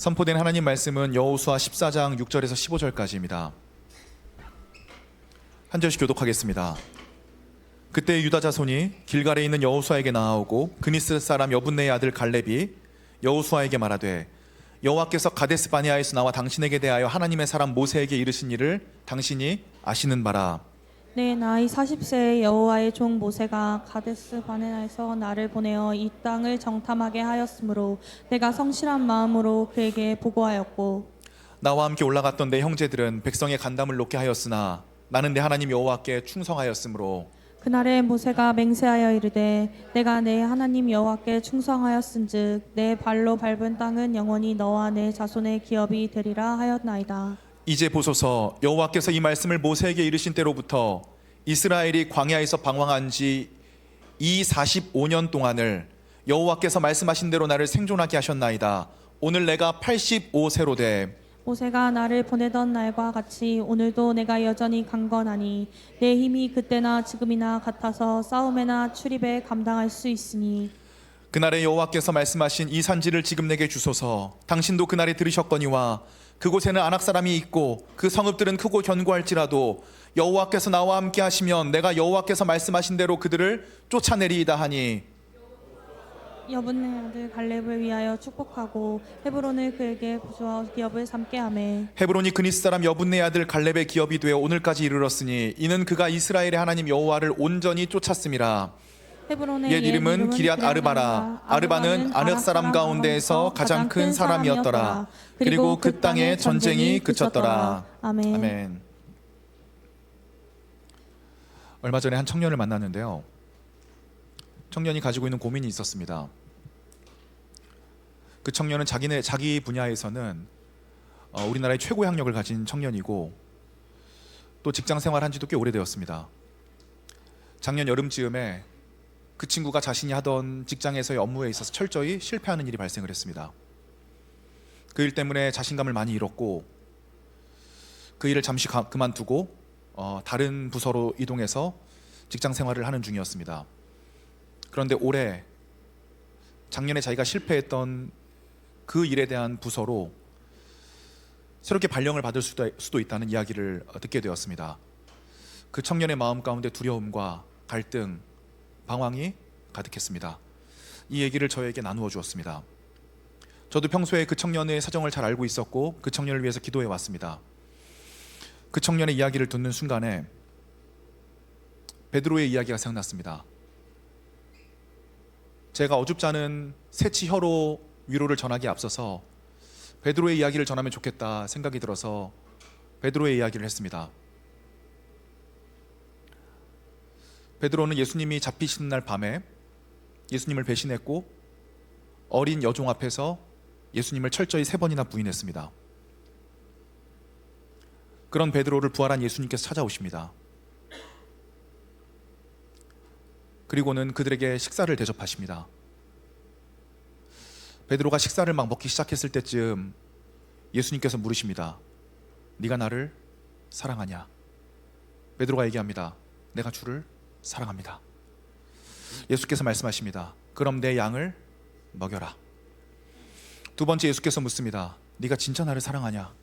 선포된 하나님 말씀은 여호수아 14장 6절에서 15절까지입니다. 한 절씩 교독하겠습니다. 그때 유다 자손이 길갈에 있는 여호수아에게 나아오고 그니스 사람 여분네의 아들 갈렙이 여호수아에게 말하되 여호와께서 가데스 바네아에서 나와 당신에게 대하여 하나님의 사람 모세에게 이르신 일을 당신이 아시는 바라. 내 나이 40세의 여호와의 종 모세가 가데스 바네아에서 나를 보내어 이 땅을 정탐하게 하였으므로 내가 성실한 마음으로 그에게 보고하였고 나와 함께 올라갔던 내 형제들은 백성의 간담을 놓게 하였으나 나는 내 하나님 여호와께 충성하였으므로 그날에 모세가 맹세하여 이르되 내가 내 하나님 여호와께 충성하였은즉 내 발로 밟은 땅은 영원히 너와 내 자손의 기업이 되리라 하였나이다. 이제 보소서, 여호와께서 이 말씀을 모세에게 이르신 때로부터 이스라엘이 광야에서 방황한 지 이 45년 동안을 여호와께서 말씀하신 대로 나를 생존하게 하셨나이다. 오늘 내가 85세로 돼 모세가 나를 보내던 날과 같이 오늘도 내가 여전히 강건하니 내 힘이 그때나 지금이나 같아서 싸움에나 출입에 감당할 수 있으니 그날에 여호와께서 말씀하신 이 산지를 지금 내게 주소서. 당신도 그날에 들으셨거니와 그곳에는 아낙 사람이 있고 그 성읍들은 크고 견고할지라도 여호와께서 나와 함께 하시면 내가 여호와께서 말씀하신 대로 그들을 쫓아내리이다 하니 여분네 아들 갈렙을 위하여 축복하고 헤브론을 그에게 부주어 기업을 삼게 하매 헤브론이 그니스 사람 여분네 아들 갈렙의 기업이 되어 오늘까지 이르렀으니 이는 그가 이스라엘의 하나님 여호와를 온전히 쫓았음이라. 헤브론의 옛 이름은 기럇 아르바라. 아르바는 아낙 사람 가운데에서 가장 큰 사람이었더라. 그리고 그 땅에 전쟁이 그쳤더라. 아멘. 아멘. 얼마 전에 한 청년을 만났는데요. 청년이 가지고 있는 고민이 있었습니다. 그 청년은 자기 분야에서는 우리나라의 최고의 학력을 가진 청년이고 또 직장 생활한 지도 꽤 오래되었습니다. 작년 여름쯤에 그 친구가 자신이 하던 직장에서의 업무에 있어서 철저히 실패하는 일이 발생을 했습니다. 그 일 때문에 자신감을 많이 잃었고 그 일을 잠시 그만두고 다른 부서로 이동해서 직장 생활을 하는 중이었습니다. 그런데 올해 작년에 자기가 실패했던 그 일에 대한 부서로 새롭게 발령을 받을 수도 있다는 이야기를 듣게 되었습니다. 그 청년의 마음 가운데 두려움과 갈등, 방황이 가득했습니다. 이 얘기를 저에게 나누어 주었습니다. 저도 평소에 그 청년의 사정을 잘 알고 있었고 그 청년을 위해서 기도해 왔습니다. 그 청년의 이야기를 듣는 순간에 베드로의 이야기가 생각났습니다. 제가 어줍지 않은 새치 혀로 위로를 전하기에 앞서서 베드로의 이야기를 전하면 좋겠다 생각이 들어서 베드로의 이야기를 했습니다. 베드로는 예수님이 잡히시는 날 밤에 예수님을 배신했고 어린 여종 앞에서 예수님을 철저히 3번이나 부인했습니다. 그런 베드로를 부활한 예수님께서 찾아오십니다. 그리고는 그들에게 식사를 대접하십니다. 베드로가 식사를 막 먹기 시작했을 때쯤 예수님께서 물으십니다. 네가 나를 사랑하냐? 베드로가 얘기합니다. 내가 주를 사랑합니다. 예수께서 말씀하십니다. 그럼 내 양을 먹여라. 두 번째 예수께서 묻습니다. 네가 진짜 나를 사랑하냐?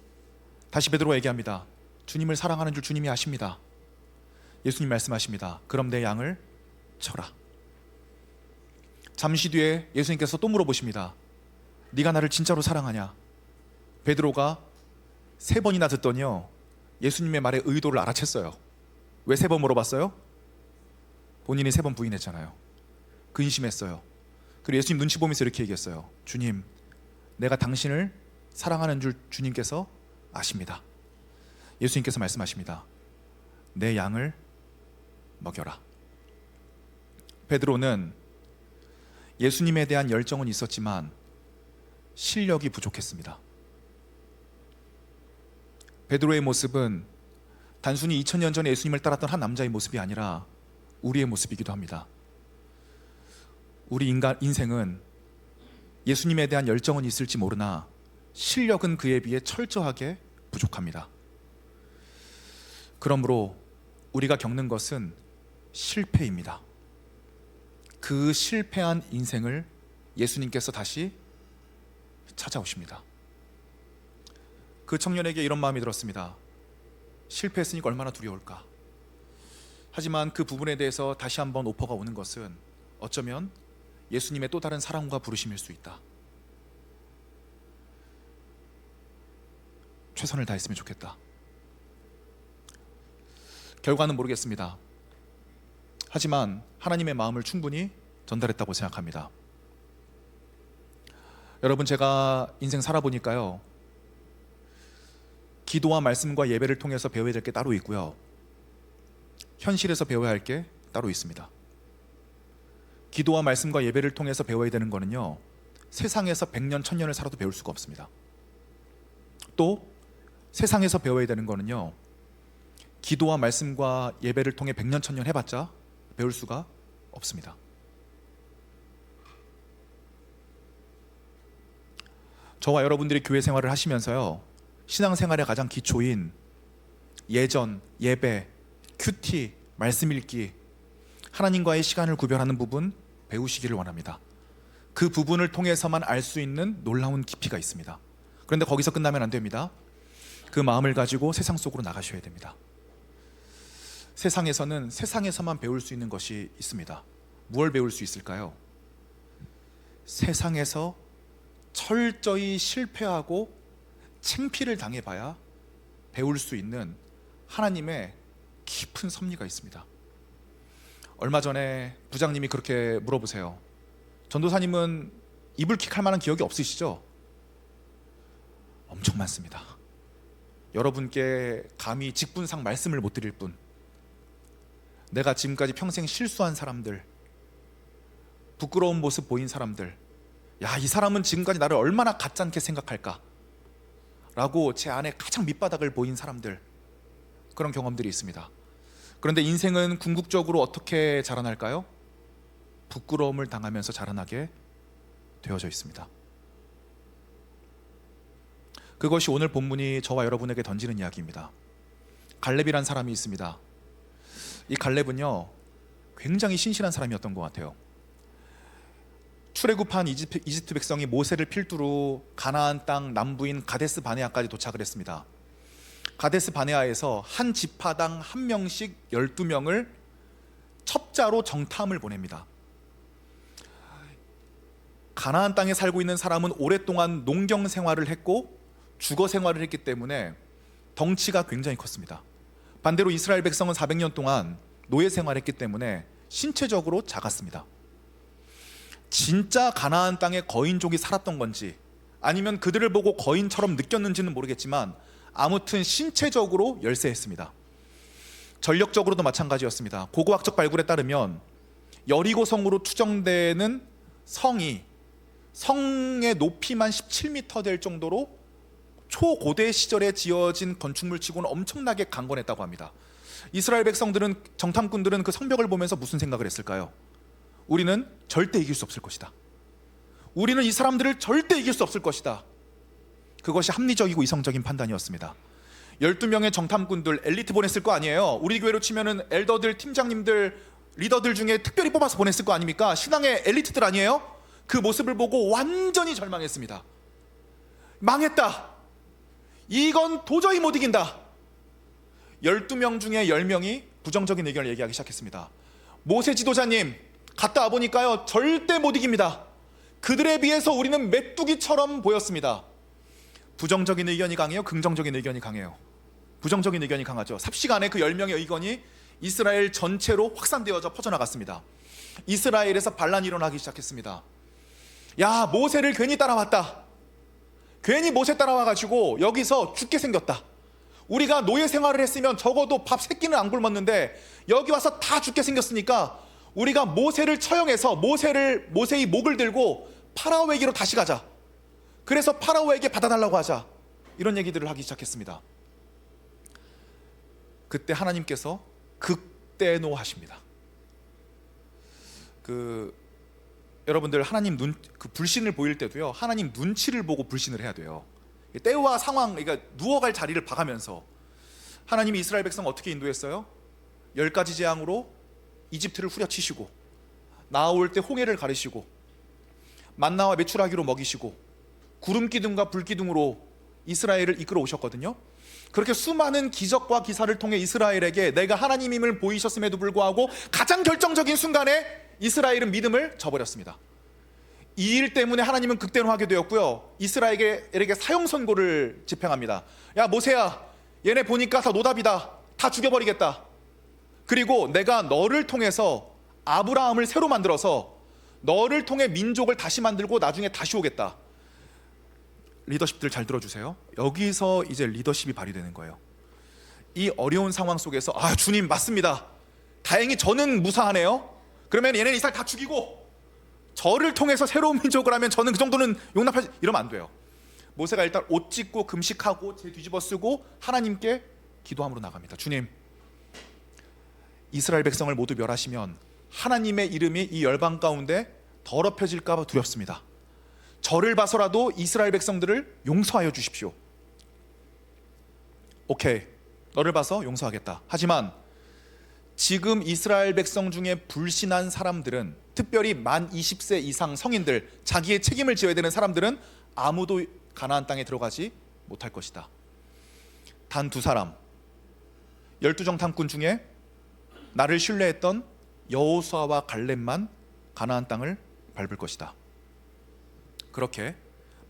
다시 베드로가 얘기합니다. 주님을 사랑하는 줄 주님이 아십니다. 예수님 말씀하십니다. 그럼 내 양을 쳐라. 잠시 뒤에 예수님께서 또 물어보십니다. 네가 나를 진짜로 사랑하냐? 베드로가 3번이나 듣더니요 예수님의 말의 의도를 알아챘어요. 왜 3번 물어봤어요? 본인이 3번 부인했잖아요. 근심했어요. 그리고 예수님 눈치 보면서 이렇게 얘기했어요. 주님, 내가 당신을 사랑하는 줄 주님께서 아십니다. 예수님께서 말씀하십니다. 내 양을 먹여라. 베드로는 예수님에 대한 열정은 있었지만 실력이 부족했습니다. 베드로의 모습은 단순히 2000년 전에 예수님을 따랐던 한 남자의 모습이 아니라 우리의 모습이기도 합니다. 우리 인생은 예수님에 대한 열정은 있을지 모르나 실력은 그에 비해 철저하게 부족합니다. 그러므로 우리가 겪는 것은 실패입니다. 그 실패한 인생을 예수님께서 다시 찾아오십니다. 그 청년에게 이런 마음이 들었습니다. 실패했으니까 얼마나 두려울까. 하지만 그 부분에 대해서 다시 한번 오퍼가 오는 것은 어쩌면 예수님의 또 다른 사랑과 부르심일 수 있다. 최선을 다했으면 좋겠다. 결과는 모르겠습니다. 하지만 하나님의 마음을 충분히 전달했다고 생각합니다. 여러분, 제가 인생 살아보니까요, 기도와 말씀과 예배를 통해서 배워야 될 게 따로 있고요, 현실에서 배워야 할 게 따로 있습니다. 기도와 말씀과 예배를 통해서 배워야 되는 거는요, 세상에서 100년 1000년을 살아도 배울 수가 없습니다. 또 세상에서 배워야 되는 거는요, 기도와 말씀과 예배를 통해 100년 1000년 해봤자 배울 수가 없습니다. 저와 여러분들이 교회 생활을 하시면서요, 신앙생활의 가장 기초인 예전, 예배, 큐티, 말씀 읽기, 하나님과의 시간을 구별하는 부분 배우시기를 원합니다. 그 부분을 통해서만 알 수 있는 놀라운 깊이가 있습니다. 그런데 거기서 끝나면 안 됩니다. 그 마음을 가지고 세상 속으로 나가셔야 됩니다. 세상에서는 세상에서만 배울 수 있는 것이 있습니다. 무엇을 배울 수 있을까요? 세상에서 철저히 실패하고 창피를 당해봐야 배울 수 있는 하나님의 깊은 섭리가 있습니다. 얼마 전에 부장님이 그렇게 물어보세요. 전도사님은 이불킥 할 만한 기억이 없으시죠? 엄청 많습니다. 여러분께 감히 직분상 말씀을 못 드릴 뿐, 내가 지금까지 평생 실수한 사람들, 부끄러운 모습 보인 사람들, 야, 이 사람은 지금까지 나를 얼마나 가짜게 생각할까 라고 제 안에 가장 밑바닥을 보인 사람들, 그런 경험들이 있습니다. 그런데 인생은 궁극적으로 어떻게 자라날까요? 부끄러움을 당하면서 자라나게 되어져 있습니다. 그것이 오늘 본문이 저와 여러분에게 던지는 이야기입니다. 갈렙이란 사람이 있습니다. 이 갈렙은요, 굉장히 신실한 사람이었던 것 같아요. 출애굽한 이집트 백성이 모세를 필두로 가나안 땅 남부인 가데스 바네아까지 도착을 했습니다. 가데스 바네아에서 한 지파당 한 명씩 12명을 첩자로 정탐을 보냅니다. 가나안 땅에 살고 있는 사람은 오랫동안 농경 생활을 했고 주거 생활을 했기 때문에 덩치가 굉장히 컸습니다. 반대로 이스라엘 백성은 400년 동안 노예 생활했기 때문에 신체적으로 작았습니다. 진짜 가나안 땅에 거인족이 살았던 건지 아니면 그들을 보고 거인처럼 느꼈는지는 모르겠지만 아무튼 신체적으로 열세했습니다. 전력적으로도 마찬가지였습니다. 고고학적 발굴에 따르면 여리고 성으로 추정되는 성이 성의 높이만 17m 될 정도로 초고대 시절에 지어진 건축물치고는 엄청나게 강건했다고 합니다. 이스라엘 백성들은, 정탐꾼들은 그 성벽을 보면서 무슨 생각을 했을까요? 우리는 절대 이길 수 없을 것이다. 우리는 이 사람들을 절대 이길 수 없을 것이다. 그것이 합리적이고 이성적인 판단이었습니다. 12명의 정탐꾼들, 엘리트 보냈을 거 아니에요. 우리 교회로 치면은 엘더들, 팀장님들, 리더들 중에 특별히 뽑아서 보냈을 거 아닙니까? 신앙의 엘리트들 아니에요? 그 모습을 보고 완전히 절망했습니다. 망했다. 이건 도저히 못 이긴다. 12명 중에 10명이 부정적인 의견을 얘기하기 시작했습니다. 모세 지도자님, 갔다 와보니까요, 절대 못 이깁니다. 그들에 비해서 우리는 메뚜기처럼 보였습니다. 부정적인 의견이 강해요? 긍정적인 의견이 강해요? 부정적인 의견이 강하죠. 삽시간에 그 10명의 의견이 이스라엘 전체로 확산되어져 퍼져나갔습니다. 이스라엘에서 반란이 일어나기 시작했습니다. 야, 모세를 괜히 따라왔다. 괜히 모세 따라와가지고 여기서 죽게 생겼다. 우리가 노예 생활을 했으면 적어도 밥 3끼는 안 굶었는데 여기 와서 다 죽게 생겼으니까 우리가 모세를 처형해서 모세의 목을 들고 파라오에게로 다시 가자. 그래서 파라오에게 받아달라고 하자. 이런 얘기들을 하기 시작했습니다. 그때 하나님께서 극대노하십니다. 여러분들, 하나님 불신을 보일 때도요, 하나님 눈치를 보고 불신을 해야 돼요. 때와 상황, 그러니까 누워갈 자리를 봐가면서 하나님이 이스라엘 백성 어떻게 인도했어요? 10가지 재앙으로 이집트를 후려치시고, 나아올 때 홍해를 가르시고, 만나와 메추라기로 먹이시고, 구름 기둥과 불 기둥으로 이스라엘을 이끌어 오셨거든요. 그렇게 수많은 기적과 기사를 통해 이스라엘에게 내가 하나님임을 보이셨음에도 불구하고 가장 결정적인 순간에 이스라엘은 믿음을 저버렸습니다. 이 일 때문에 하나님은 극대노하게 되었고요, 이스라엘에게 사형 선고를 집행합니다. 야 모세야, 얘네 보니까 다 노답이다, 다 죽여버리겠다. 그리고 내가 너를 통해서 아브라함을 새로 만들어서 너를 통해 민족을 다시 만들고 나중에 다시 오겠다. 리더십들 잘 들어주세요. 여기서 이제 리더십이 발휘되는 거예요. 이 어려운 상황 속에서 아 주님 맞습니다, 다행히 저는 무사하네요. 그러면 얘네는 이스라엘 다 죽이고 저를 통해서 새로운 민족을 하면 저는 그 정도는 용납하지, 이러면 안 돼요. 모세가 일단 옷 찢고 금식하고 제 뒤집어 쓰고 하나님께 기도함으로 나갑니다. 주님, 이스라엘 백성을 모두 멸하시면 하나님의 이름이 이 열방 가운데 더럽혀질까 봐 두렵습니다. 저를 봐서라도 이스라엘 백성들을 용서하여 주십시오. 오케이, 너를 봐서 용서하겠다. 하지만 지금 이스라엘 백성 중에 불신한 사람들은, 특별히 만 20세 이상 성인들, 자기의 책임을 지어야 되는 사람들은 아무도 가나안 땅에 들어가지 못할 것이다. 단 두 사람, 12정 탐꾼 중에 나를 신뢰했던 여호수아와 갈렙만 가나안 땅을 밟을 것이다. 그렇게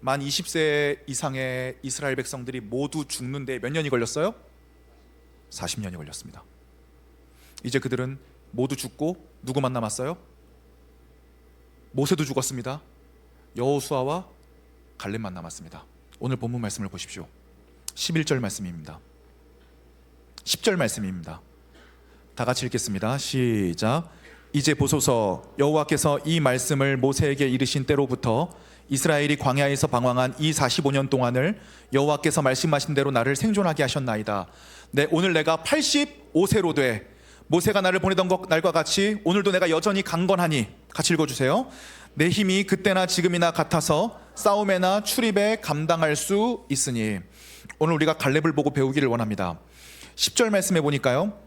만 20세 이상의 이스라엘 백성들이 모두 죽는데 몇 년이 걸렸어요? 40년이 걸렸습니다. 이제 그들은 모두 죽고 누구만 남았어요? 모세도 죽었습니다. 여호수아와 갈렙만 남았습니다. 오늘 본문 말씀을 보십시오. 11절 말씀입니다. 10절 말씀입니다. 다 같이 읽겠습니다. 시작. 이제 보소서, 여호와께서 이 말씀을 모세에게 이르신 때로부터 이스라엘이 광야에서 방황한 이 45년 동안을 여호와께서 말씀하신 대로 나를 생존하게 하셨나이다. 오늘 내가 85세로 돼 모세가 나를 보내던 날과 같이 오늘도 내가 여전히 강건하니, 같이 읽어주세요. 내 힘이 그때나 지금이나 같아서 싸움에나 출입에 감당할 수 있으니. 오늘 우리가 갈렙을 보고 배우기를 원합니다. 10절 말씀에 보니까요,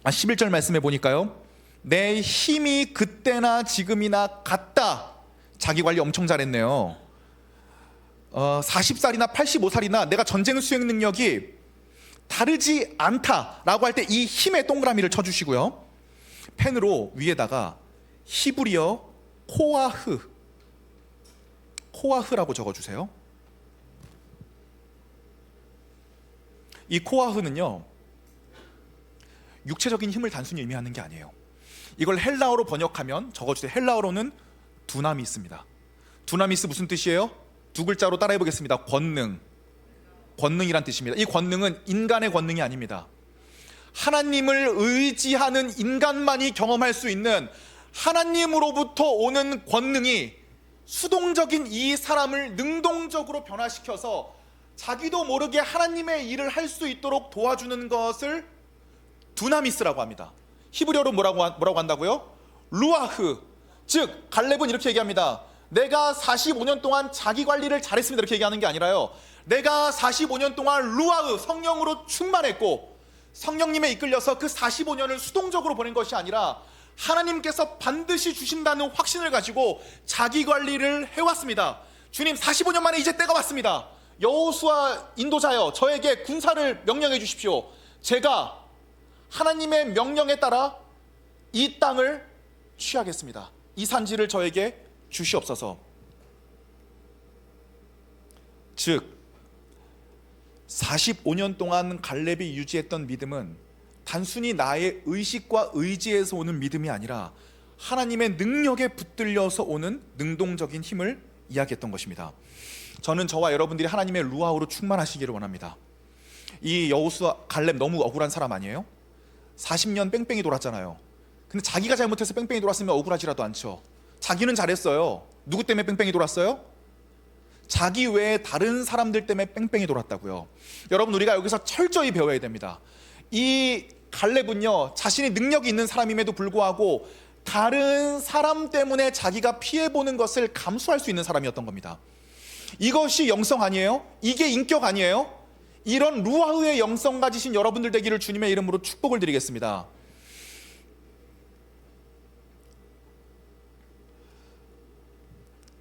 11절 말씀에 보니까요, 내 힘이 그때나 지금이나 같다. 자기 관리 엄청 잘했네요. 40살이나 85살이나 내가 전쟁 수행 능력이 다르지 않다라고 할 때 이 힘의 동그라미를 쳐주시고요, 펜으로 위에다가 히브리어 코아흐라고 적어주세요. 이 코아흐는요, 육체적인 힘을 단순히 의미하는 게 아니에요. 이걸 헬라어로 번역하면, 적어주세요. 헬라어로는 두나미스입니다. 두나미스 무슨 뜻이에요? 두 글자로 따라해 보겠습니다. 권능이란 뜻입니다. 이 권능은 인간의 권능이 아닙니다. 하나님을 의지하는 인간만이 경험할 수 있는 하나님으로부터 오는 권능이 수동적인 이 사람을 능동적으로 변화시켜서 자기도 모르게 하나님의 일을 할 수 있도록 도와주는 것을 두나미스라고 합니다. 히브리어로 뭐라고 한다고요? 루아흐. 즉 갈렙은 이렇게 얘기합니다. 내가 45년 동안 자기 관리를 잘했습니다, 이렇게 얘기하는 게 아니라요, 내가 45년 동안 루아흐, 성령으로 충만했고 성령님에 이끌려서 그 45년을 수동적으로 보낸 것이 아니라 하나님께서 반드시 주신다는 확신을 가지고 자기 관리를 해왔습니다. 주님, 45년 만에 이제 때가 왔습니다. 여호수아 인도자여, 저에게 군사를 명령해 주십시오. 제가 하나님의 명령에 따라 이 땅을 취하겠습니다. 이 산지를 저에게 주시옵소서. 즉 45년 동안 갈렙이 유지했던 믿음은 단순히 나의 의식과 의지에서 오는 믿음이 아니라 하나님의 능력에 붙들려서 오는 능동적인 힘을 이야기했던 것입니다. 저는 저와 여러분들이 하나님의 루아우로 충만하시기를 원합니다. 이 여호수아 갈렙 너무 억울한 사람 아니에요? 40년 뺑뺑이 돌았잖아요. 근데 자기가 잘못해서 뺑뺑이 돌았으면 억울하지라도 않죠. 자기는 잘했어요. 누구 때문에 뺑뺑이 돌았어요? 자기 외에 다른 사람들 때문에 뺑뺑이 돌았다고요. 여러분, 우리가 여기서 철저히 배워야 됩니다. 이 갈렙은요, 자신이 능력이 있는 사람임에도 불구하고 다른 사람 때문에 자기가 피해보는 것을 감수할 수 있는 사람이었던 겁니다. 이것이 영성 아니에요? 이게 인격 아니에요? 이런 루아흐의 영성 가지신 여러분들 되기를 주님의 이름으로 축복을 드리겠습니다.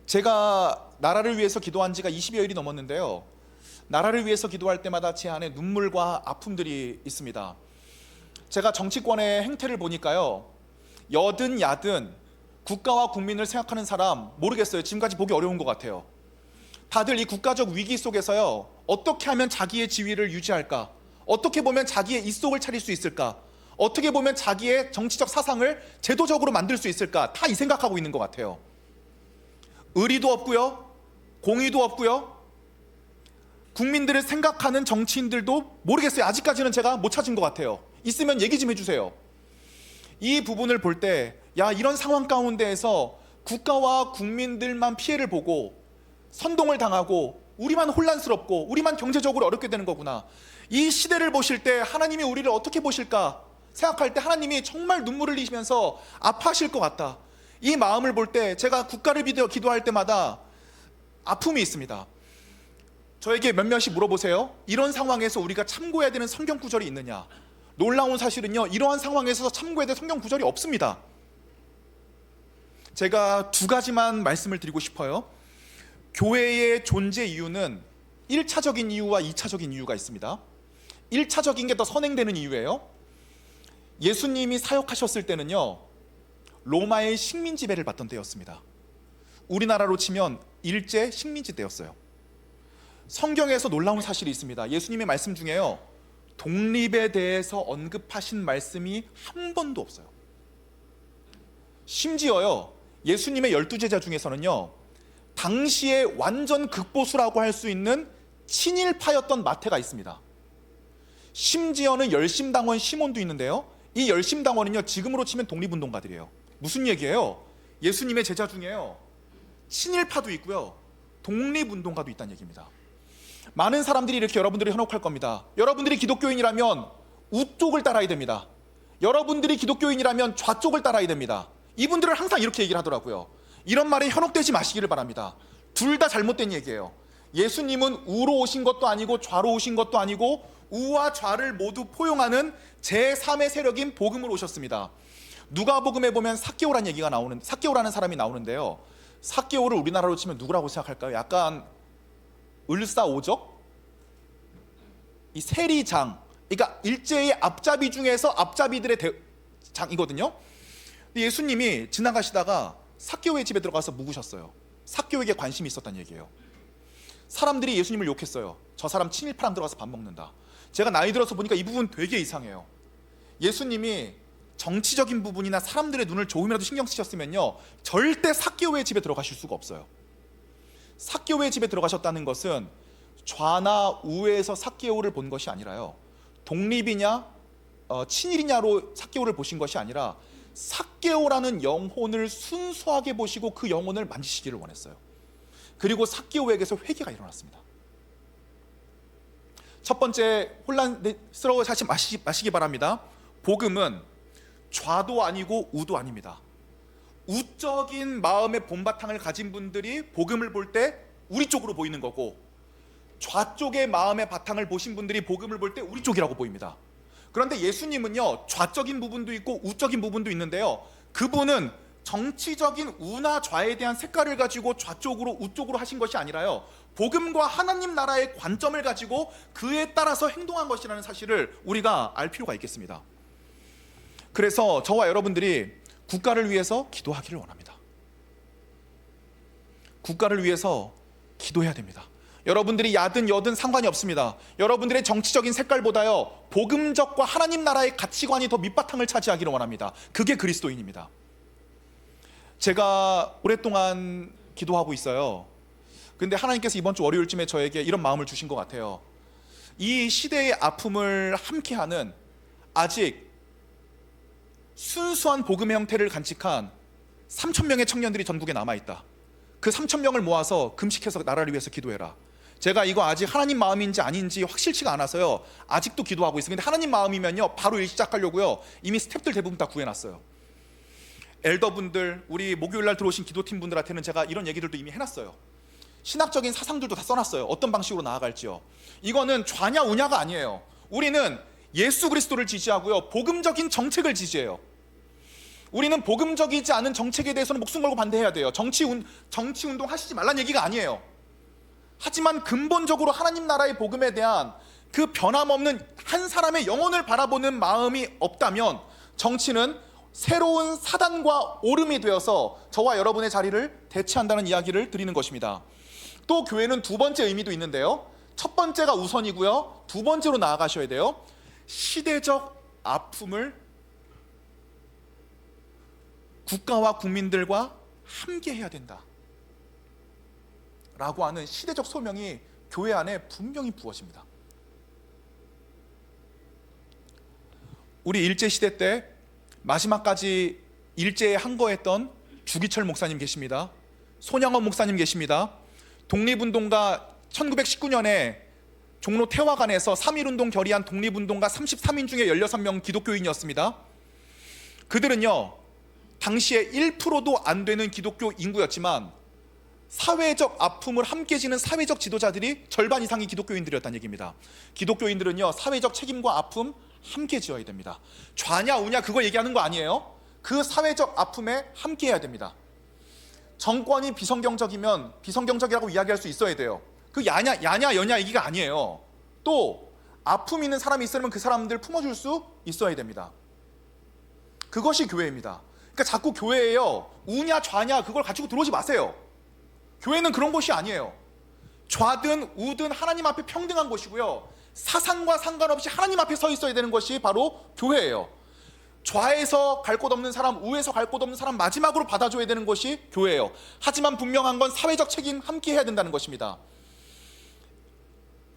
제가 나라를 위해서 기도한 지가 20여일이 넘었는데요, 나라를 위해서 기도할 때마다 제 안에 눈물과 아픔들이 있습니다. 제가 정치권의 행태를 보니까요, 여든 야든 국가와 국민을 생각하는 사람 모르겠어요. 지금까지 보기 어려운 것 같아요. 다들 이 국가적 위기 속에서요, 어떻게 하면 자기의 지위를 유지할까? 어떻게 보면 자기의 입속을 차릴 수 있을까? 어떻게 보면 자기의 정치적 사상을 제도적으로 만들 수 있을까? 다 이 생각하고 있는 것 같아요. 의리도 없고요, 공의도 없고요, 국민들을 생각하는 정치인들도 모르겠어요. 아직까지는 제가 못 찾은 것 같아요. 있으면 얘기 좀 해주세요. 이 부분을 볼 때, 야, 이런 상황 가운데에서 국가와 국민들만 피해를 보고 선동을 당하고 우리만 혼란스럽고 우리만 경제적으로 어렵게 되는 거구나. 이 시대를 보실 때 하나님이 우리를 어떻게 보실까 생각할 때 하나님이 정말 눈물을 흘리시면서 아파하실 것 같다. 이 마음을 볼 때 제가 국가를 기도할 때마다 아픔이 있습니다. 저에게 몇몇이 물어보세요. 이런 상황에서 우리가 참고해야 되는 성경 구절이 있느냐? 놀라운 사실은요, 이러한 상황에서 참고해야 될 성경 구절이 없습니다. 제가 두 가지만 말씀을 드리고 싶어요. 교회의 존재 이유는 1차적인 이유와 2차적인 이유가 있습니다. 1차적인 게 더 선행되는 이유예요. 예수님이 사역하셨을 때는요, 로마의 식민 지배를 받던 때였습니다. 우리나라로 치면 일제 식민지 때였어요. 성경에서 놀라운 사실이 있습니다. 예수님의 말씀 중에요, 독립에 대해서 언급하신 말씀이 한 번도 없어요. 심지어요, 예수님의 12제자 중에서는요, 당시에 완전 극보수라고 할 수 있는 친일파였던 마태가 있습니다. 심지어는 열심당원 시몬도 있는데요, 이 열심당원은요, 지금으로 치면 독립운동가들이에요. 무슨 얘기예요? 예수님의 제자 중에요, 친일파도 있고요, 독립운동가도 있다는 얘기입니다. 많은 사람들이 이렇게 여러분들이 현혹할 겁니다. 여러분들이 기독교인이라면 우쪽을 따라야 됩니다. 여러분들이 기독교인이라면 좌쪽을 따라야 됩니다. 이분들은 항상 이렇게 얘기를 하더라고요. 이런 말에 현혹되지 마시기를 바랍니다. 둘 다 잘못된 얘기예요. 예수님은 우로 오신 것도 아니고 좌로 오신 것도 아니고 우와 좌를 모두 포용하는 제3의 세력인 복음으로 오셨습니다. 누가복음에 보면 삭개오라는 얘기가 나오는데, 삭개오라는 사람이 나오는데요, 삭개오를 우리나라로 치면 누구라고 생각할까요? 약간 을사오적? 이 세리장, 그러니까 일제의 앞잡이 중에서 앞잡이들의 장이거든요. 근데 예수님이 지나가시다가 삭개오의 집에 들어가서 묵으셨어요. 삭개오에게 관심이 있었다는 얘기예요. 사람들이 예수님을 욕했어요. 저 사람 친일파랑 들어가서 밥 먹는다. 제가 나이 들어서 보니까 이 부분 되게 이상해요. 예수님이 정치적인 부분이나 사람들의 눈을 조금이라도 신경 쓰셨으면요, 절대 삭개오의 집에 들어가실 수가 없어요. 삭개오의 집에 들어가셨다는 것은 좌나 우에서 삭개오를 본 것이 아니라요, 독립이냐 친일이냐로 삭개오를 보신 것이 아니라 삭개오라는 영혼을 순수하게 보시고 그 영혼을 만지시기를 원했어요. 그리고 삭개오에게서 회개가 일어났습니다. 첫 번째, 혼란스러워하지 마시기 바랍니다. 복음은 좌도 아니고 우도 아닙니다. 우적인 마음의 본바탕을 가진 분들이 복음을 볼 때 우리 쪽으로 보이는 거고, 좌쪽의 마음의 바탕을 보신 분들이 복음을 볼 때 우리 쪽이라고 보입니다. 그런데 예수님은요, 좌적인 부분도 있고 우적인 부분도 있는데요, 그분은 정치적인 우나 좌에 대한 색깔을 가지고 좌쪽으로 우쪽으로 하신 것이 아니라요, 복음과 하나님 나라의 관점을 가지고 그에 따라서 행동한 것이라는 사실을 우리가 알 필요가 있겠습니다. 그래서 저와 여러분들이 국가를 위해서 기도하기를 원합니다. 국가를 위해서 기도해야 됩니다. 여러분들이 야든 여든 상관이 없습니다. 여러분들의 정치적인 색깔보다요, 복음적과 하나님 나라의 가치관이 더 밑바탕을 차지하기를 원합니다. 그게 그리스도인입니다. 제가 오랫동안 기도하고 있어요. 근데 하나님께서 이번 주 월요일쯤에 저에게 이런 마음을 주신 것 같아요. 이 시대의 아픔을 함께하는 아직 순수한 복음의 형태를 간직한 3,000명의 청년들이 전국에 남아있다. 그 3,000명을 모아서 금식해서 나라를 위해서 기도해라. 제가 이거 아직 하나님 마음인지 아닌지 확실치가 않아서요, 아직도 기도하고 있어요. 근데 하나님 마음이면요, 바로 일 시작하려고요, 이미 스태프들 대부분 다 구해놨어요. 엘더분들, 우리 목요일날 들어오신 기도팀 분들한테는 제가 이런 얘기들도 이미 해놨어요. 신학적인 사상들도 다 써놨어요. 어떤 방식으로 나아갈지요. 이거는 좌냐 우냐가 아니에요. 우리는 예수 그리스도를 지지하고요, 복음적인 정책을 지지해요. 우리는 복음적이지 않은 정책에 대해서는 목숨 걸고 반대해야 돼요. 정치 운동 하시지 말란 얘기가 아니에요. 하지만 근본적으로 하나님 나라의 복음에 대한 그 변함없는 한 사람의 영혼을 바라보는 마음이 없다면 정치는 새로운 사단과 오름이 되어서 저와 여러분의 자리를 대체한다는 이야기를 드리는 것입니다. 또 교회는 두 번째 의미도 있는데요, 첫 번째가 우선이고요, 두 번째로 나아가셔야 돼요. 시대적 아픔을 국가와 국민들과 함께 해야 된다 라고 하는 시대적 소명이 교회 안에 분명히 부어집니다. 우리 일제시대 때 마지막까지 일제에 항거했던 주기철 목사님 계십니다. 손양원 목사님 계십니다. 독립운동가 1919년에 종로 태화관에서 3.1운동 결의한 독립운동가 33인 중에 16명 기독교인이었습니다. 그들은요, 당시에 1%도 안 되는 기독교 인구였지만 사회적 아픔을 함께 지는 사회적 지도자들이 절반 이상이 기독교인들이었다는 얘기입니다. 기독교인들은요, 사회적 책임과 아픔 함께 지어야 됩니다. 좌냐 우냐 그거 얘기하는 거 아니에요. 그 사회적 아픔에 함께 해야 됩니다. 정권이 비성경적이면 비성경적이라고 이야기할 수 있어야 돼요. 그 야냐 여냐 얘기가 아니에요. 또 아픔 있는 사람이 있으면 그 사람들 품어줄 수 있어야 됩니다. 그것이 교회입니다. 그러니까 자꾸 교회에요, 우냐 좌냐 그걸 가지고 들어오지 마세요. 교회는 그런 곳이 아니에요. 좌든 우든 하나님 앞에 평등한 곳이고요, 사상과 상관없이 하나님 앞에 서 있어야 되는 것이 바로 교회예요. 좌에서 갈 곳 없는 사람, 우에서 갈 곳 없는 사람 마지막으로 받아줘야 되는 것이 교회예요. 하지만 분명한 건 사회적 책임 함께 해야 된다는 것입니다.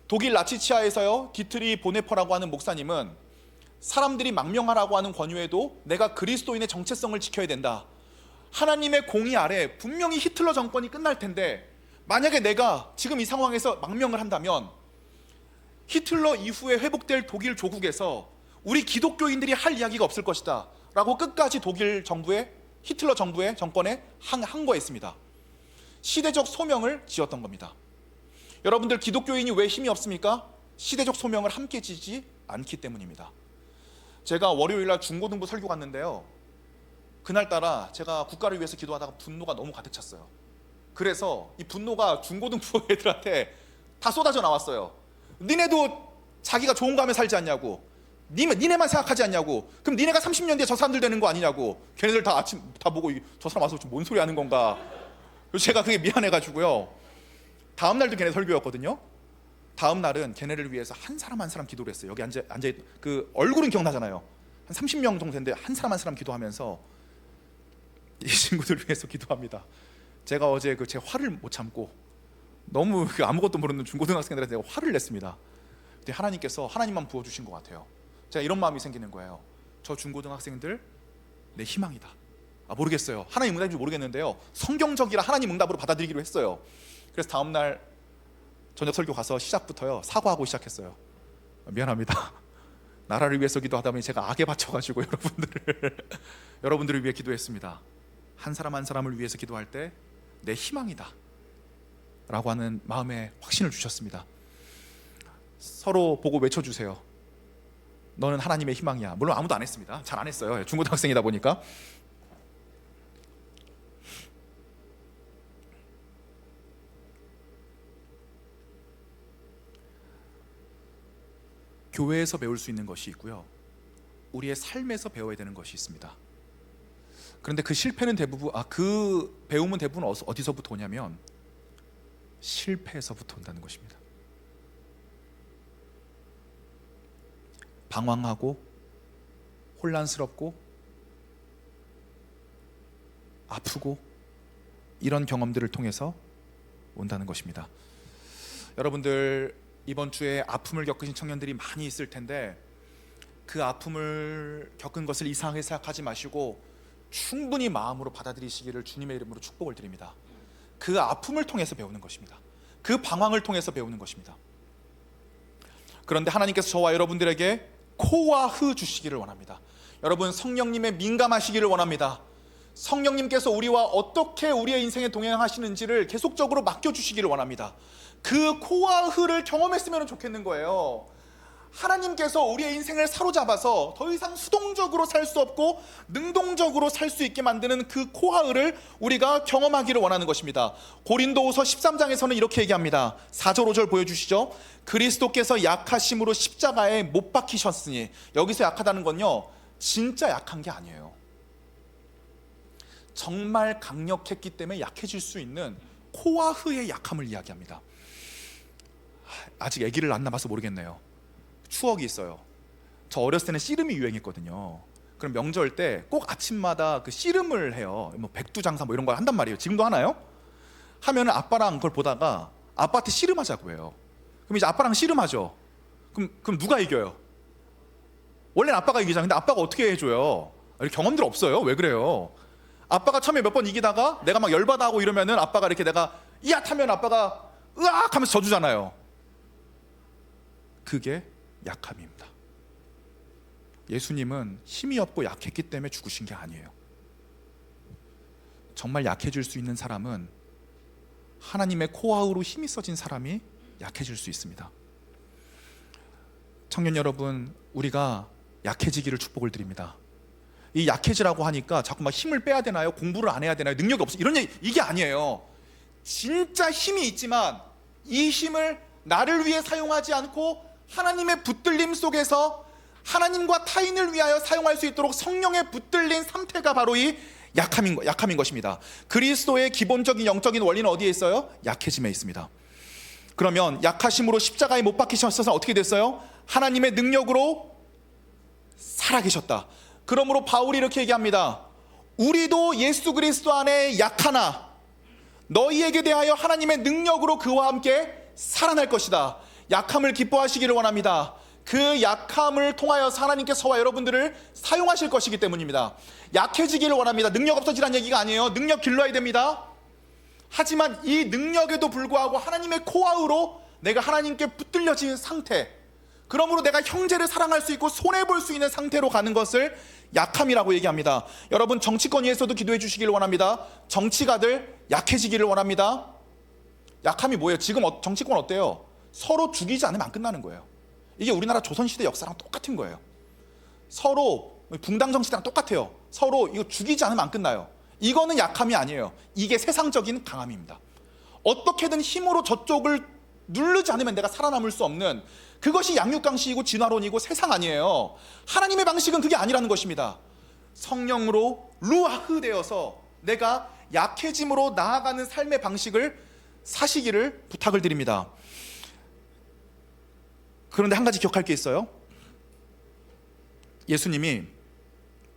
독일 라치치아에서요, 디트리 보네퍼라고 하는 목사님은 사람들이 망명하라고 하는 권유에도 내가 그리스도인의 정체성을 지켜야 된다. 하나님의 공의 아래 분명히 히틀러 정권이 끝날 텐데 만약에 내가 지금 이 상황에서 망명을 한다면 히틀러 이후에 회복될 독일 조국에서 우리 기독교인들이 할 이야기가 없을 것이다 라고 끝까지 독일 정부의 히틀러 정부의 정권에 항거했습니다. 시대적 소명을 지었던 겁니다. 여러분들, 기독교인이 왜 힘이 없습니까? 시대적 소명을 함께 지지 않기 때문입니다. 제가 월요일날 중고등부 설교 갔는데요, 그날따라 제가 국가를 위해서 기도하다가 분노가 너무 가득 찼어요. 그래서 이 분노가 중고등부 애들한테 다 쏟아져 나왔어요. 니네도 자기가 좋은 감에 살지 않냐고, 니네만 생각하지 않냐고, 그럼 니네가 30년 뒤에 저 사람들 되는 거 아니냐고. 걔네들 다 아침 다 보고 저 사람 와서 뭔 소리 하는 건가. 그래서 제가 그게 미안해가지고요, 다음 날도 걔네 설교였거든요. 다음 날은 걔네를 위해서 한 사람 한 사람 기도를 했어요. 여기 앉아 그 얼굴은 기억나잖아요. 한 30명 정도 되는데 한 사람 한 사람 기도하면서 이 친구들을 위해서 기도합니다. 제가 어제 제 화를 못 참고 너무 아무것도 모르는 중고등학생들한테 제가 화를 냈습니다. 근데 하나님께서 하나님만 부어주신 것 같아요. 제가 이런 마음이 생기는 거예요. 저 중고등학생들 내 희망이다. 모르겠어요. 하나님 응답인지 모르겠는데요, 성경적이라 하나님 응답으로 받아들이기로 했어요. 그래서 다음 날 저녁 설교 가서 시작부터요, 사과하고 시작했어요. 미안합니다. 나라를 위해서 기도하다 보니 제가 악에 받쳐가지고 여러분들을 위해 기도했습니다. 한 사람 한 사람을 위해서 기도할 때 내 희망이다 라고 하는 마음에 확신을 주셨습니다. 서로 보고 외쳐주세요. 너는 하나님의 희망이야. 물론 아무도 안 했습니다. 잘 안 했어요. 중고등학생이다 보니까. 교회에서 배울 수 있는 것이 있고요, 우리의 삶에서 배워야 되는 것이 있습니다. 그런데 그 실패는 대부분 그 배움은 대부분 어디서부터 오냐면 실패에서부터 온다는 것입니다. 방황하고 혼란스럽고 아프고 이런 경험들을 통해서 온다는 것입니다. 여러분들, 이번 주에 아픔을 겪으신 청년들이 많이 있을 텐데 그 아픔을 겪은 것을 이상하게 생각하지 마시고 충분히 마음으로 받아들이시기를 주님의 이름으로 축복을 드립니다. 그 아픔을 통해서 배우는 것입니다. 그 방황을 통해서 배우는 것입니다. 그런데 하나님께서 저와 여러분들에게 코와 흐 주시기를 원합니다. 여러분, 성령님의 민감하시기를 원합니다. 성령님께서 우리와 어떻게 우리의 인생에 동행하시는지를 계속적으로 맡겨주시기를 원합니다. 그 코와 흐를 경험했으면 좋겠는 거예요. 하나님께서 우리의 인생을 사로잡아서 더 이상 수동적으로 살 수 없고 능동적으로 살 수 있게 만드는 그 코하을을 우리가 경험하기를 원하는 것입니다. 고린도후서 13장에서는 이렇게 얘기합니다. 4절 5절 보여주시죠. 그리스도께서 약하심으로 십자가에 못 박히셨으니, 여기서 약하다는 건요, 진짜 약한 게 아니에요. 정말 강력했기 때문에 약해질 수 있는 코아흐의 약함을 이야기합니다. 아직 아기를 안 낳아서 모르겠네요. 추억이 있어요. 저 어렸을 때는 씨름이 유행했거든요. 그럼 명절 때 꼭 아침마다 그 씨름을 해요. 뭐 백두장사 뭐 이런 걸 한단 말이에요. 지금도 하나요? 하면은 아빠랑 그걸 보다가 아빠한테 씨름하자고 해요. 그럼 이제 아빠랑 씨름하죠. 그럼 누가 이겨요? 원래는 아빠가 이기잖아요. 근데 아빠가 어떻게 해줘요? 이렇게 경험들 없어요. 왜 그래요? 아빠가 처음에 몇 번 이기다가 내가 막 열받아하고 이러면은 아빠가 이렇게 내가 이앗 하면 아빠가 으악 하면서 져주잖아요. 그게 약함입니다. 예수님은 힘이 없고 약했기 때문에 죽으신 게 아니에요. 정말 약해질 수 있는 사람은 하나님의 코아우로 힘이 써진 사람이 약해질 수 있습니다. 청년 여러분, 우리가 약해지기를 축복을 드립니다. 이 약해지라고 하니까 자꾸 막 힘을 빼야 되나요? 공부를 안 해야 되나요? 능력이 없어, 이런 얘기, 이게 아니에요. 진짜 힘이 있지만 이 힘을 나를 위해 사용하지 않고 하나님의 붙들림 속에서 하나님과 타인을 위하여 사용할 수 있도록 성령의 붙들린 상태가 바로 이 약함인 것입니다. 그리스도의 기본적인 영적인 원리는 어디에 있어요? 약해짐에 있습니다. 그러면 약하심으로 십자가에 못 박히셔서 어떻게 됐어요? 하나님의 능력으로 살아계셨다. 그러므로 바울이 이렇게 얘기합니다. 우리도 예수 그리스도 안에 약하나 너희에게 대하여 하나님의 능력으로 그와 함께 살아날 것이다. 약함을 기뻐하시기를 원합니다. 그 약함을 통하여 하나님께서와 여러분들을 사용하실 것이기 때문입니다. 약해지기를 원합니다. 능력 없어지라는 얘기가 아니에요. 능력 길러야 됩니다. 하지만 이 능력에도 불구하고 하나님의 코아우로 내가 하나님께 붙들려진 상태, 그러므로 내가 형제를 사랑할 수 있고 손해볼 수 있는 상태로 가는 것을 약함이라고 얘기합니다. 여러분, 정치권 위에서도 기도해 주시기를 원합니다. 정치가들 약해지기를 원합니다. 약함이 뭐예요? 지금 정치권 어때요? 서로 죽이지 않으면 안 끝나는 거예요. 이게 우리나라 조선시대 역사랑 똑같은 거예요. 서로 붕당 정치랑 똑같아요. 서로 이거 죽이지 않으면 안 끝나요. 이거는 약함이 아니에요. 이게 세상적인 강함입니다. 어떻게든 힘으로 저쪽을 누르지 않으면 내가 살아남을 수 없는, 그것이 양육강식이고 진화론이고 세상 아니에요. 하나님의 방식은 그게 아니라는 것입니다. 성령으로 루아흐 되어서 내가 약해짐으로 나아가는 삶의 방식을 사시기를 부탁을 드립니다. 그런데 한 가지 기억할 게 있어요. 예수님이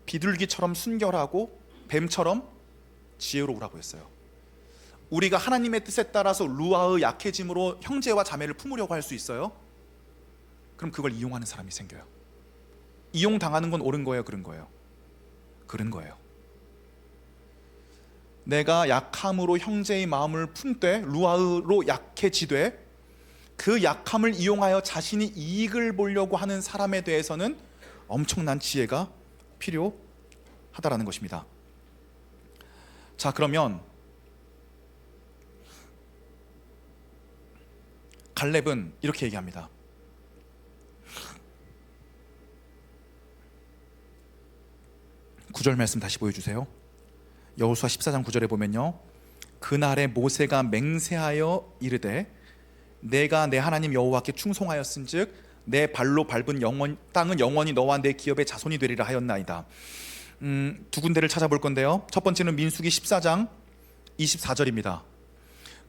비둘기처럼 순결하고 뱀처럼 지혜로우라고 했어요. 우리가 하나님의 뜻에 따라서 루아의 약해짐으로 형제와 자매를 품으려고 할 수 있어요? 그럼 그걸 이용하는 사람이 생겨요. 이용당하는 건 옳은 거예요, 그른 거예요? 그른 거예요. 내가 약함으로 형제의 마음을 품되 루아로 약해지되 그 약함을 이용하여 자신이 이익을 보려고 하는 사람에 대해서는 엄청난 지혜가 필요하다라는 것입니다. 자, 그러면 갈렙은 이렇게 얘기합니다. 구절 말씀 다시 보여주세요. 여호수아 14장 9절에 보면요, 그날에 모세가 맹세하여 이르되 내가 내 하나님 여호와께 충성하였은즉 내 발로 밟은 땅은 영원히 너와 내 기업의 자손이 되리라 하였나이다. 두 군데를 찾아볼 건데요. 첫 번째는 민수기 14장 24절입니다.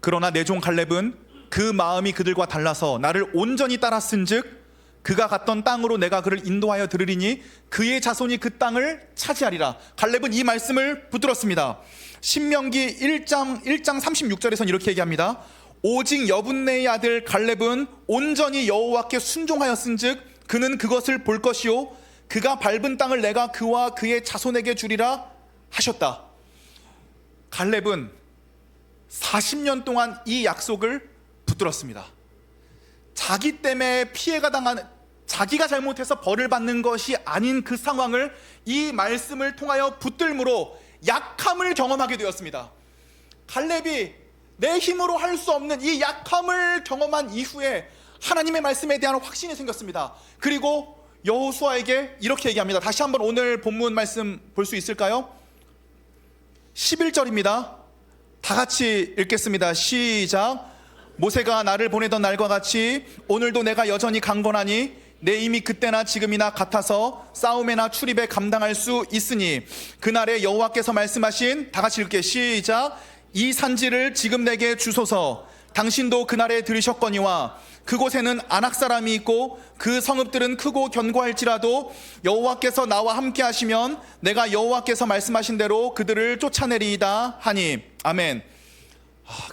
그러나 내 종 갈렙은 그 마음이 그들과 달라서 나를 온전히 따랐은즉 그가 갔던 땅으로 내가 그를 인도하여 들으리니 그의 자손이 그 땅을 차지하리라. 갈렙은 이 말씀을 붙들었습니다. 신명기 1장 36절에서는 이렇게 얘기합니다. 오직 여분네의 아들 갈렙은 온전히 여호와께 순종하였은즉 그는 그것을 볼 것이요 그가 밟은 땅을 내가 그와 그의 자손에게 주리라 하셨다. 갈렙은 40년 동안 이 약속을 붙들었습니다. 자기 때문에 피해가 당한, 자기가 잘못해서 벌을 받는 것이 아닌 그 상황을 이 말씀을 통하여 붙들므로 약함을 경험하게 되었습니다. 갈렙이 내 힘으로 할 수 없는 이 약함을 경험한 이후에 하나님의 말씀에 대한 확신이 생겼습니다. 그리고 여호수아에게 이렇게 얘기합니다. 다시 한번 오늘 본문 말씀 볼 수 있을까요? 11절입니다. 다 같이 읽겠습니다. 시작. 모세가 나를 보내던 날과 같이 오늘도 내가 여전히 강건하니 내 힘이 그때나 지금이나 같아서 싸움에나 출입에 감당할 수 있으니 그날에 여호와께서 말씀하신, 다 같이 읽게, 시작. 이 산지를 지금 내게 주소서. 당신도 그날에 들으셨거니와 그곳에는 아낙 사람이 있고 그 성읍들은 크고 견고할지라도 여호와께서 나와 함께 하시면 내가 여호와께서 말씀하신 대로 그들을 쫓아내리이다 하니. 아멘.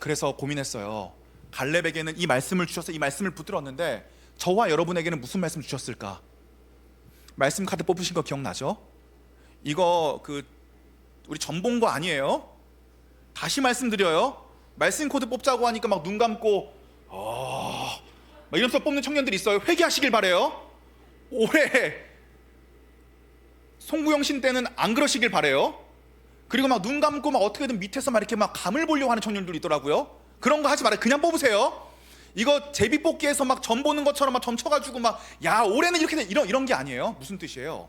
그래서 고민했어요. 갈렙에게는 이 말씀을 주셔서 이 말씀을 붙들었는데 저와 여러분에게는 무슨 말씀 주셨을까? 말씀 카드 뽑으신 거 기억나죠? 이거 우리 전본 거 아니에요? 다시 말씀드려요. 말씀 코드 뽑자고 하니까 막 눈 감고 막 이러면서 뽑는 청년들이 있어요. 회개하시길 바래요. 올해 송구영 신 때는 안 그러시길 바래요. 그리고 막 눈 감고 막 어떻게든 밑에서 막 이렇게 막 감을 보려고 하는 청년들이 있더라고요. 그런 거 하지 말아요. 그냥 뽑으세요. 이거 제비 뽑기에서 막 점 보는 것처럼 막 점 쳐가지고 막 야 올해는 이렇게 돼, 이런 게 아니에요. 무슨 뜻이에요?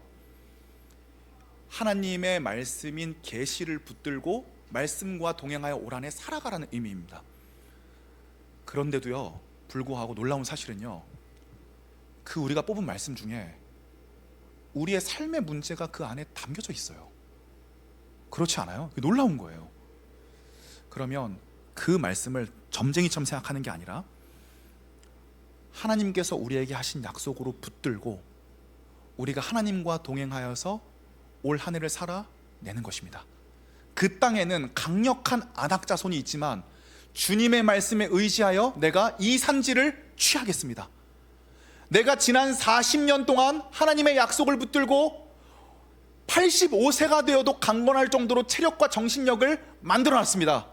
하나님의 말씀인 계시를 붙들고 말씀과 동행하여 올 한해 살아가라는 의미입니다. 그런데도요 불구하고 놀라운 사실은요, 그 우리가 뽑은 말씀 중에 우리의 삶의 문제가 그 안에 담겨져 있어요. 그렇지 않아요? 놀라운 거예요. 그러면 그 말씀을 점쟁이처럼 생각하는 게 아니라 하나님께서 우리에게 하신 약속으로 붙들고 우리가 하나님과 동행하여서 올 한 해를 살아내는 것입니다. 그 땅에는 강력한 아낙 자손이 있지만 주님의 말씀에 의지하여 내가 이 산지를 취하겠습니다. 내가 지난 40년 동안 하나님의 약속을 붙들고 85세가 되어도 강건할 정도로 체력과 정신력을 만들어놨습니다.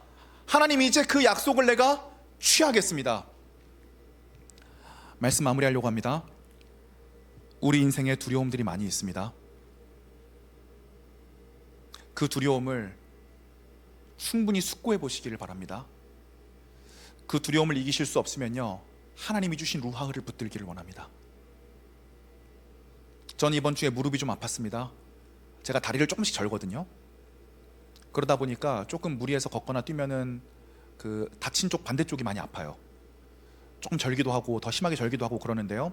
하나님이 이제 그 약속을 내가 취하겠습니다. 말씀 마무리하려고 합니다. 우리 인생에 두려움들이 많이 있습니다. 그 두려움을 충분히 숙고해 보시기를 바랍니다. 그 두려움을 이기실 수 없으면요, 하나님이 주신 루하흐를 붙들기를 원합니다. 저는 이번 주에 무릎이 좀 아팠습니다. 제가 다리를 조금씩 절거든요. 그러다 보니까 조금 무리해서 걷거나 뛰면은 그 다친 쪽 반대쪽이 많이 아파요. 조금 절기도 하고 더 심하게 절기도 하고 그러는데요.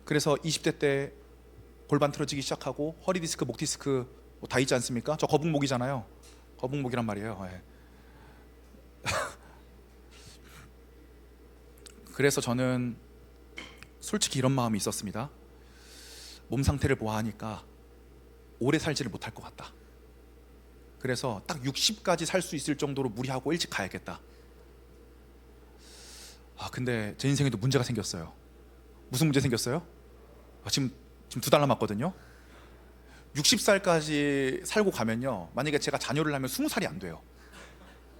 그래서 20대 때 골반 틀어지기 시작하고 허리 디스크, 목 디스크 다 있지 않습니까? 저 거북목이잖아요. 거북목이란 말이에요. 네. 그래서 저는 솔직히 이런 마음이 있었습니다. 몸 상태를 보아하니까 오래 살지를 못할 것 같다. 그래서 딱 60까지 살 수 있을 정도로 무리하고 일찍 가야겠다. 근데 제 인생에도 문제가 생겼어요. 무슨 문제 생겼어요? 지금 2달 남았거든요. 60살까지 살고 가면요, 만약에 제가 자녀를 하면 20살이 안 돼요.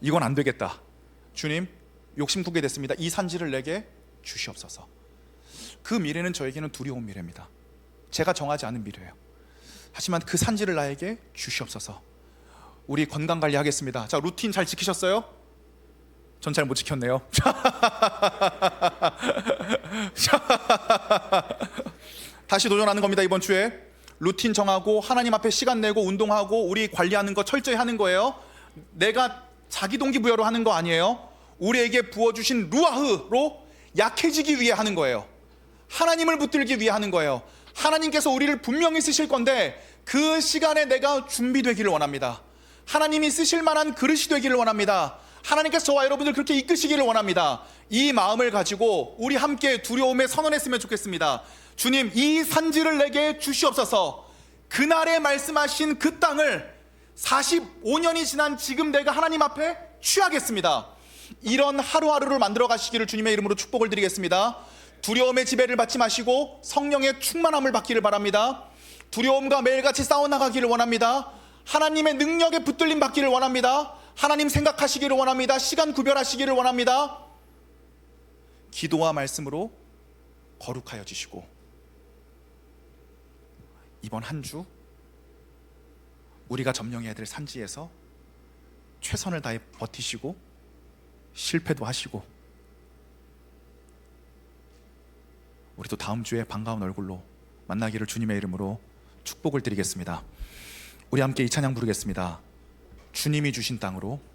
이건 안 되겠다. 주님, 욕심 꾸게 됐습니다. 이 산지를 내게 주시옵소서. 그 미래는 저에게는 두려운 미래입니다. 제가 정하지 않은 미래예요. 하지만 그 산지를 나에게 주시옵소서. 우리 건강관리 하겠습니다. 자, 루틴 잘 지키셨어요? 전 잘 못 지켰네요. 다시 도전하는 겁니다. 이번 주에 루틴 정하고 하나님 앞에 시간 내고 운동하고 우리 관리하는 거 철저히 하는 거예요. 내가 자기 동기부여로 하는 거 아니에요. 우리에게 부어주신 루아흐로 약해지기 위해 하는 거예요. 하나님을 붙들기 위해 하는 거예요. 하나님께서 우리를 분명히 쓰실 건데 그 시간에 내가 준비되기를 원합니다. 하나님이 쓰실 만한 그릇이 되기를 원합니다. 하나님께서 저와 여러분들 그렇게 이끄시기를 원합니다. 이 마음을 가지고 우리 함께 두려움에 선언했으면 좋겠습니다. 주님, 이 산지를 내게 주시옵소서. 그날에 말씀하신 그 땅을 45년이 지난 지금 내가 하나님 앞에 취하겠습니다. 이런 하루하루를 만들어 가시기를 주님의 이름으로 축복을 드리겠습니다. 두려움의 지배를 받지 마시고 성령의 충만함을 받기를 바랍니다. 두려움과 매일같이 싸워나가기를 원합니다. 하나님의 능력에 붙들림 받기를 원합니다. 하나님 생각하시기를 원합니다. 시간 구별하시기를 원합니다. 기도와 말씀으로 거룩하여 지시고 이번 한 주 우리가 점령해야 될 산지에서 최선을 다해 버티시고 실패도 하시고 우리 또 다음 주에 반가운 얼굴로 만나기를 주님의 이름으로 축복을 드리겠습니다. 우리 함께 이 찬양 부르겠습니다. 주님이 주신 땅으로.